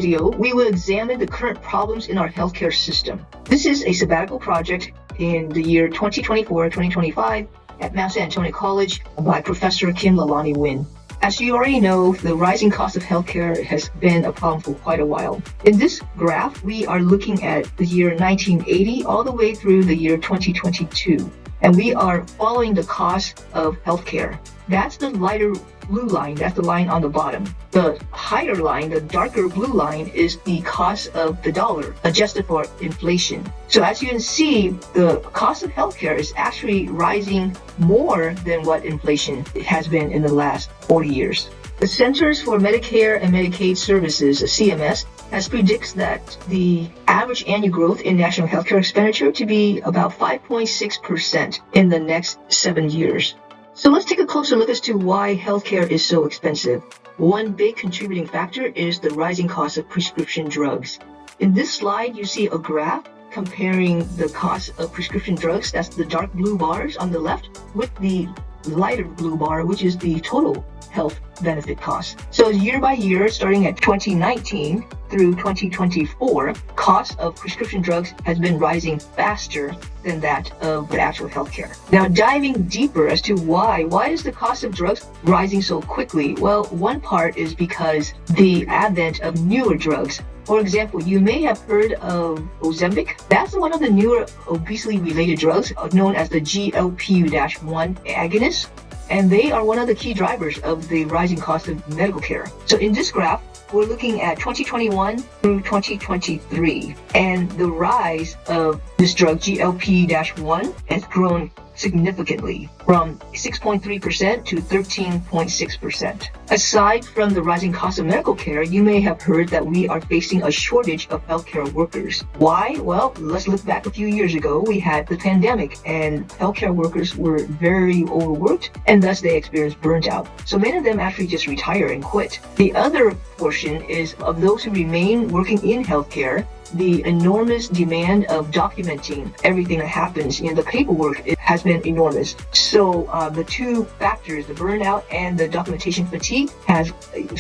video, we will examine the current problems in our healthcare system. This is a sabbatical project in the year 2024-2025 at Mount San Antonio College by Professor Kim Lalani Win. As you already know, the rising cost of healthcare has been a problem for quite a while. In this graph, we are looking at the year 1980 all the way through the year 2022. And we are following the cost of healthcare. That's the lighter blue line, that's the line on the bottom. The higher line, the darker blue line, is the cost of the dollar, adjusted for inflation. So as you can see, the cost of healthcare is actually rising more than what inflation has been in the last 40 years. The Centers for Medicare and Medicaid Services, CMS, has predicts that the average annual growth in national healthcare expenditure to be about 5.6% in the next 7 years. So let's take a closer look as to why healthcare is so expensive. One big contributing factor is the rising cost of prescription drugs. In this slide, you see a graph comparing the cost of prescription drugs, that's the dark blue bars on the left, with the lighter blue bar, which is the total health benefit cost. So year by year, starting at 2019 through 2024, cost of prescription drugs has been rising faster than that of the actual healthcare. Now, diving deeper as to why is the cost of drugs rising so quickly? Well, one part is because the advent of newer drugs. For example, you may have heard of Ozempic. That's one of the newer obesity-related drugs known as the GLP-1 agonist. And they are one of the key drivers of the rising cost of medical care. So in this graph, we're looking at 2021 through 2023. And the rise of this drug, GLP-1, has grown significantly from 6.3% to 13.6%. Aside from the rising cost of medical care, you may have heard that we are facing a shortage of healthcare workers. Why? Well, let's look back a few years ago. We had the pandemic and healthcare workers were very overworked and thus they experienced burnt out. So many of them actually just retire and quit. The other portion is of those who remain working in healthcare, the enormous demand of documenting everything that happens. The paperwork has been enormous. So the two factors, the burnout and the documentation fatigue, has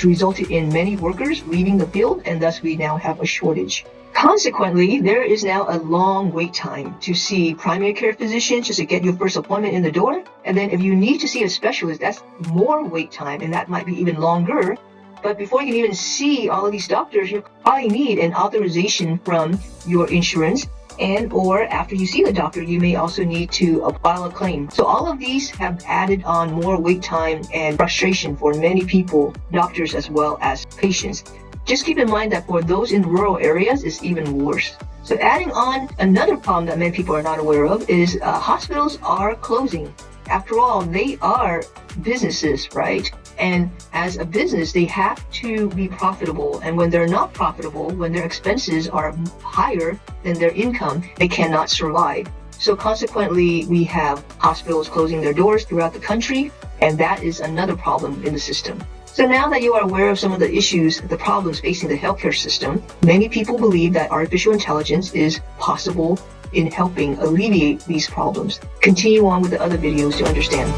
resulted in many workers leaving the field, and thus we now have a shortage. Consequently, there is now a long wait time to see primary care physicians just to get your first appointment in the door. And then if you need to see a specialist, that's more wait time, and that might be even longer. But before you can even see all of these doctors, you probably need an authorization from your insurance, and or after you see the doctor, you may also need to file a claim. So all of these have added on more wait time and frustration for many people, doctors as well as patients. Just keep in mind that for those in rural areas, it's even worse. So adding on another problem that many people are not aware of is hospitals are closing. After all, they are businesses, right? And as a business, they have to be profitable. And when they're not profitable, when their expenses are higher than their income, they cannot survive. So consequently, we have hospitals closing their doors throughout the country, and that is another problem in the system. So now that you are aware of some of the issues, the problems facing the healthcare system, many people believe that artificial intelligence is possible in helping alleviate these problems. Continue on with the other videos to understand.